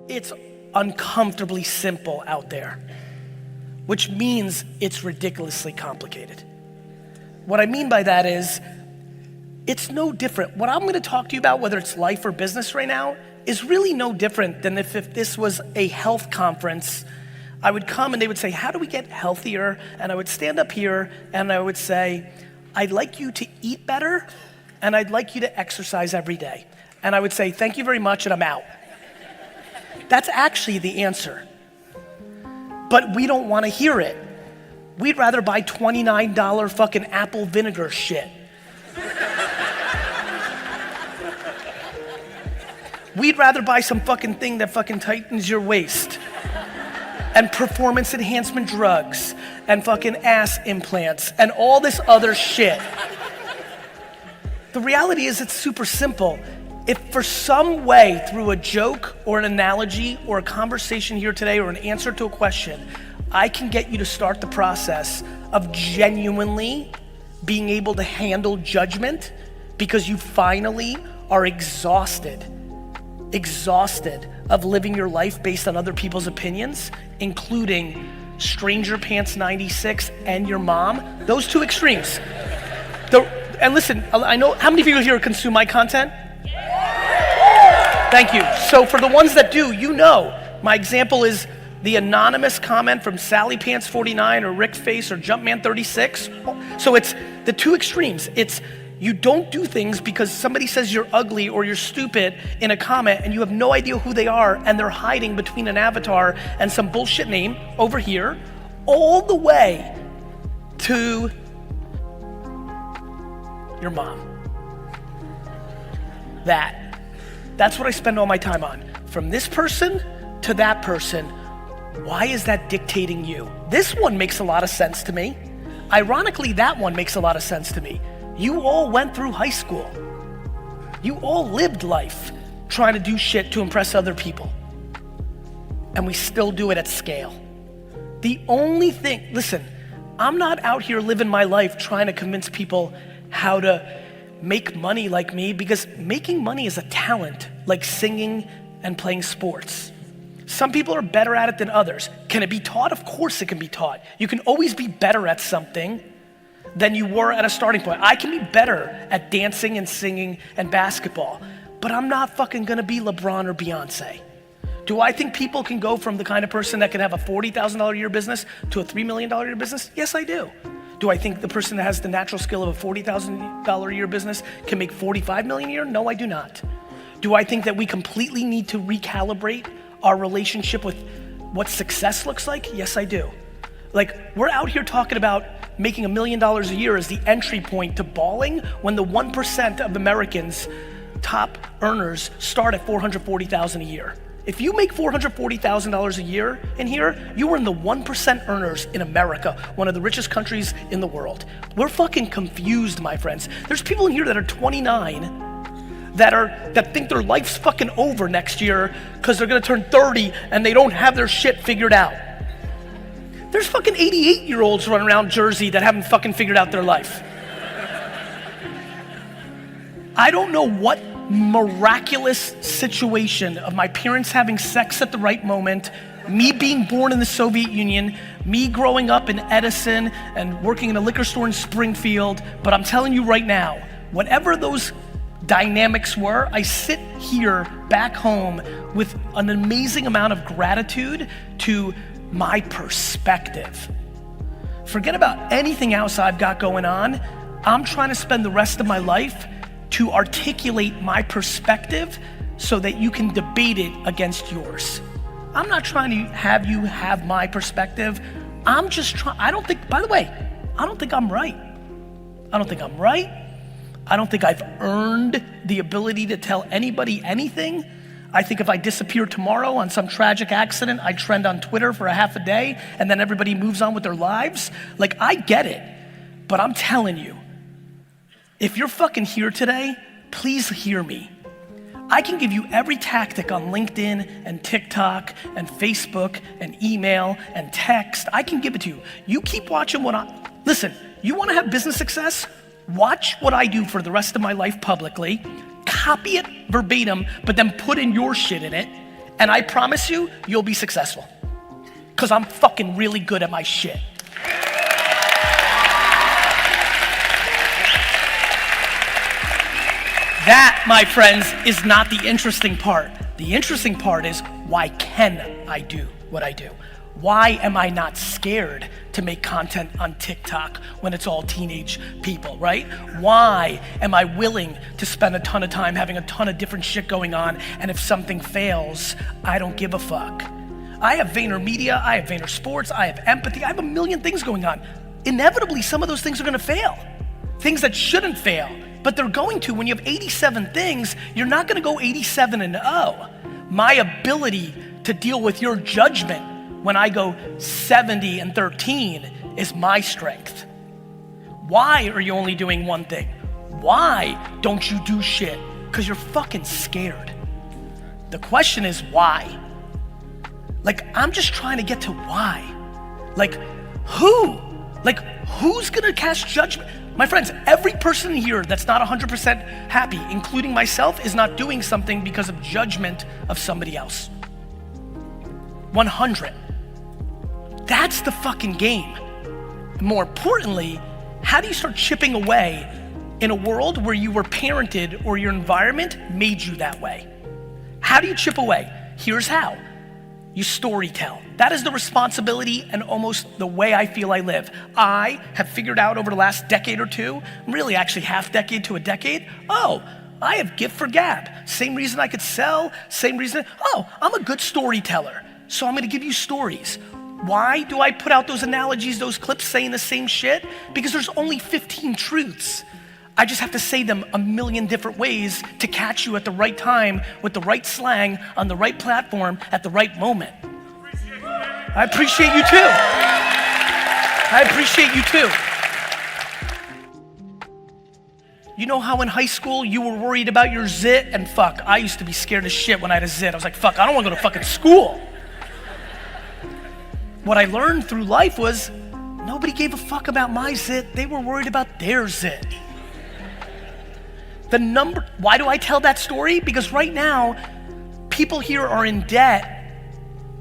it's uncomfortably simple out there, which means it's ridiculously complicated. What I mean by that is, it's no different. What I'm gonna talk to you about, whether it's life or business right now, is really no different than if this was a health conference. I would come and they would say, how do we get healthier? And I would stand up here and I would say, I'd like you to eat better and I'd like you to exercise every day. And I would say, thank you very much, and I'm out. That's actually the answer. But we don't wanna hear it. We'd rather buy $29 fucking apple vinegar shit. We'd rather buy some fucking thing that fucking tightens your waist, and performance enhancement drugs, and fucking ass implants, and all this other shit. The reality is it's super simple. If for some way, through a joke or an analogy or a conversation here today or an answer to a question, I can get you to start the process of genuinely being able to handle judgment because you finally are exhausted of living your life based on other people's opinions, including Stranger Pants 96 and your mom, those two extremes. And listen, I know, how many of you here consume my content? Thank you. So for the ones that do, you know, my example is the anonymous comment from Sally Pants 49 or Rick Face or Jumpman 36. So it's the two extremes. It's you don't do things because somebody says you're ugly or you're stupid in a comment and you have no idea who they are and they're hiding between an avatar and some bullshit name over here, all the way to your mom. That's what I spend all my time on. From this person to that person, why is that dictating you? This one makes a lot of sense to me. Ironically, that one makes a lot of sense to me. You all went through high school. You all lived life trying to do shit to impress other people. And we still do it at scale. The only thing, listen, I'm not out here living my life trying to convince people how to make money like me, because making money is a talent, like singing and playing sports. Some people are better at it than others. Can it be taught? Of course it can be taught. You can always be better at something than you were at a starting point. I can be better at dancing and singing and basketball, but I'm not fucking gonna be LeBron or Beyonce. Do I think people can go from the kind of person that can have a $40,000 a year business to a $3 million a year business? Yes, I do. Do I think the person that has the natural skill of a $40,000 a year business can make 45 million a year? No, I do not. Do I think that we completely need to recalibrate our relationship with what success looks like? Yes, I do. Like, we're out here talking about making $1 million a year as the entry point to balling when the 1% of Americans, top earners, start at $440,000 a year. If you make $440,000 a year in here, you are in the 1% earners in America, one of the richest countries in the world. We're fucking confused, my friends. There's people in here that are 29 that think their life's fucking over next year because they're gonna turn 30 and they don't have their shit figured out. There's fucking 88-year-olds running around Jersey that haven't fucking figured out their life. I don't know what miraculous situation of my parents having sex at the right moment, me being born in the Soviet Union, me growing up in Edison and working in a liquor store in Springfield, but I'm telling you right now, whatever those dynamics were, I sit here back home with an amazing amount of gratitude to my perspective. Forget about anything else I've got going on. I'm trying to spend the rest of my life to articulate my perspective so that you can debate it against yours. I'm not trying to have you have my perspective. I'm just trying, by the way, I don't think I'm right. I don't think I'm right. I don't think I've earned the ability to tell anybody anything. I think if I disappear tomorrow on some tragic accident, I trend on Twitter for a half a day and then everybody moves on with their lives. Like, I get it, but I'm telling you, if you're fucking here today, please hear me. I can give you every tactic on LinkedIn and TikTok and Facebook and email and text. I can give it to you. You keep watching listen, you wanna have business success? Watch what I do for the rest of my life publicly, copy it verbatim, but then put in your shit in it, And I promise you, you'll be successful. Because I'm fucking really good at my shit. That, my friends, is not the interesting part. The interesting part is, why can I do what I do? Why am I not scared to make content on TikTok when it's all teenage people, right? Why am I willing to spend a ton of time having a ton of different shit going on, and if something fails, I don't give a fuck? I have VaynerMedia, I have VaynerSports, I have empathy, I have a million things going on. Inevitably, some of those things are gonna fail. Things that shouldn't fail, but they're going to. When you have 87 things, you're not gonna go 87-0. My ability to deal with your judgment when I go 70-13 is my strength. Why are you only doing one thing? Why don't you do shit? Because you're fucking scared. The question is why? Like, I'm just trying to get to why. Like, who? Like, who's gonna cast judgment? My friends, every person here that's not 100% happy, including myself, is not doing something because of judgment of somebody else. 100. That's the fucking game. More importantly, how do you start chipping away in a world where you were parented or your environment made you that way? How do you chip away? Here's how. You storytell. That is the responsibility and almost the way I feel I live. I have figured out over the last decade or two, really actually half decade to a decade, I have gift for gab. Same reason I could sell, same reason, I'm a good storyteller. So I'm gonna give you stories. Why do I put out those analogies, those clips saying the same shit? Because there's only 15 truths. I just have to say them a million different ways to catch you at the right time with the right slang on the right platform at the right moment. I appreciate you too. I appreciate you too. You know how in high school you were worried about your zit? And fuck, I used to be scared as shit when I had a zit. I was like, fuck, I don't wanna go to fucking school. What I learned through life was nobody gave a fuck about my zit. They were worried about their zit. Why do I tell that story? Because right now, people here are in debt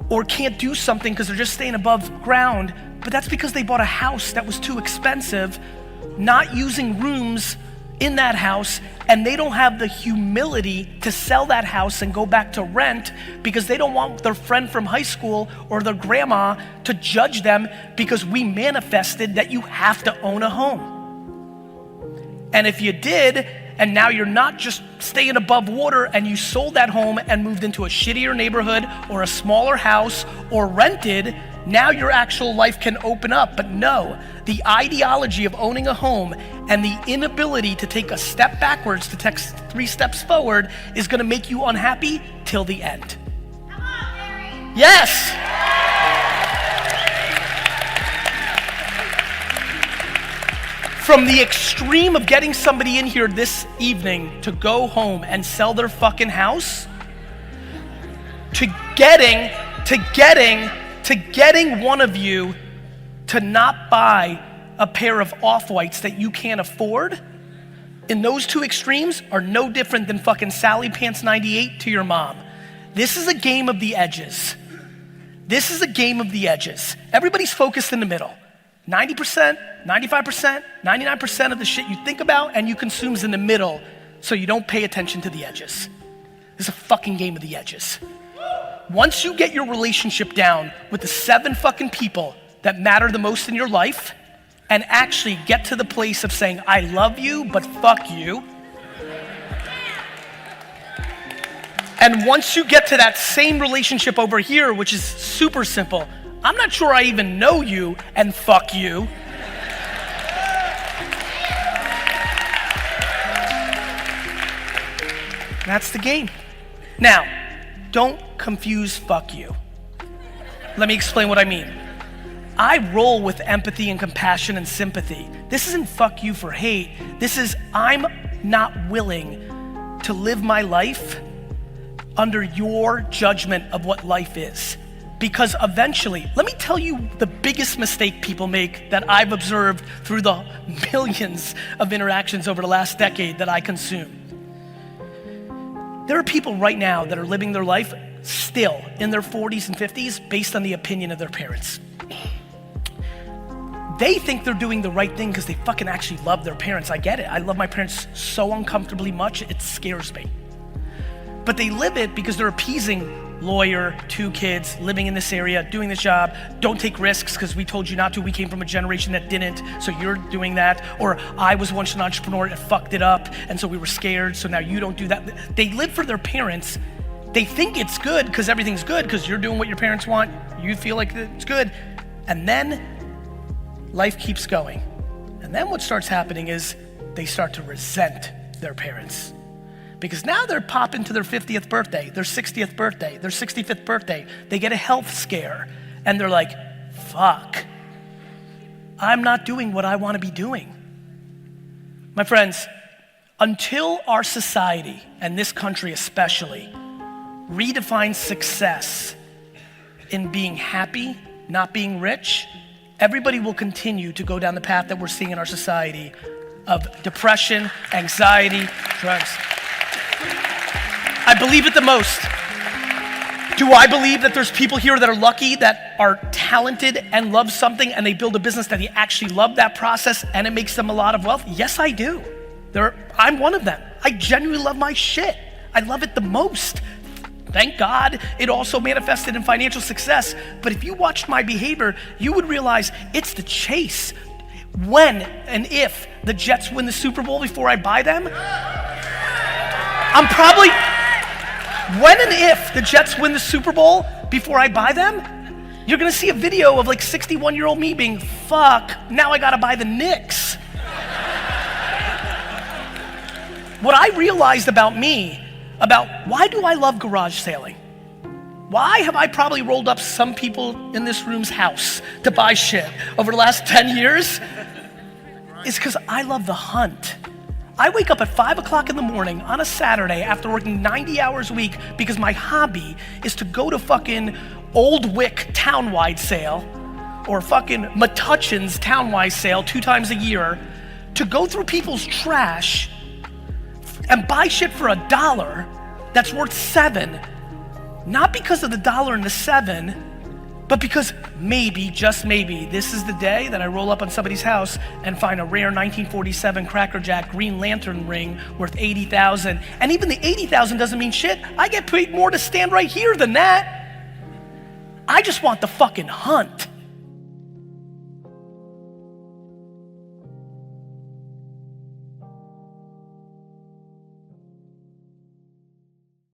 or can't do something because they're just staying above ground, but that's because they bought a house that was too expensive, not using rooms in that house, and they don't have the humility to sell that house and go back to rent because they don't want their friend from high school or their grandma to judge them because we manifested that you have to own a home. And if you did, and now you're not just staying above water and you sold that home and moved into a shittier neighborhood or a smaller house or rented, now your actual life can open up. But no, the ideology of owning a home and the inability to take a step backwards to take 3 steps forward is gonna make you unhappy till the end. Come on, Gary. Yes. From the extreme of getting somebody in here this evening to go home and sell their fucking house, to getting one of you to not buy a pair of off-whites that you can't afford, in those 2 extremes are no different than fucking Sally Pants 98 to your mom. This is a game of the edges. This is a game of the edges. Everybody's focused in the middle. 90%, 95%, 99% of the shit you think about and you consume is in the middle, so you don't pay attention to the edges. This is a fucking game of the edges. Once you get your relationship down with the 7 fucking people that matter the most in your life and actually get to the place of saying, I love you, but fuck you. And once you get to that same relationship over here, which is super simple, I'm not sure I even know you, and fuck you. That's the game. Now, don't confuse fuck you. Let me explain what I mean. I roll with empathy and compassion and sympathy. This isn't fuck you for hate. This is I'm not willing to live my life under your judgment of what life is. Because eventually, let me tell you the biggest mistake people make that I've observed through the millions of interactions over the last decade that I consume. There are people right now that are living their life still in their 40s and 50s based on the opinion of their parents. They think they're doing the right thing because they fucking actually love their parents. I get it. I love my parents so uncomfortably much, it scares me. But they live it because they're appeasing lawyer, 2 kids, living in this area, doing this job, don't take risks because we told you not to, we came from a generation that didn't, so you're doing that. Or I was once an entrepreneur and fucked it up, and so we were scared, so now you don't do that. They live for their parents. They think it's good because everything's good because you're doing what your parents want, you feel like it's good, and then life keeps going. And then what starts happening is they start to resent their parents. Because now they're popping to their 50th birthday, their 60th birthday, their 65th birthday. They get a health scare and they're like, fuck, I'm not doing what I want to be doing. My friends, until our society, and this country especially, redefines success in being happy, not being rich, everybody will continue to go down the path that we're seeing in our society of depression, anxiety, drugs. I believe it the most. Do I believe that there's people here that are lucky, that are talented and love something and they build a business that they actually love that process and it makes them a lot of wealth? Yes, I do. I'm one of them. I genuinely love my shit. I love it the most. Thank God it also manifested in financial success. But if you watched my behavior, you would realize it's the chase. When and if the Jets win the Super Bowl before I buy them, when and if the Jets win the Super Bowl before I buy them, you're gonna see a video of like 61-year-old me being, fuck, now I gotta buy the Knicks. What I realized about me, about why do I love garage sailing? Why have I probably rolled up some people in this room's house to buy shit over the last 10 years? It's because I love the hunt. I wake up at 5 o'clock in the morning on a Saturday after working 90 hours a week because my hobby is to go to fucking Old Wick townwide sale or fucking Metuchen's townwide sale 2 times a year to go through people's trash and buy shit for $1 that's worth $7, not because of the $1 and the $7, but because maybe, just maybe, this is the day that I roll up on somebody's house and find a rare 1947 Cracker Jack Green Lantern ring worth $80,000. And even the $80,000 doesn't mean shit. I get paid more to stand right here than that. I just want the fucking hunt.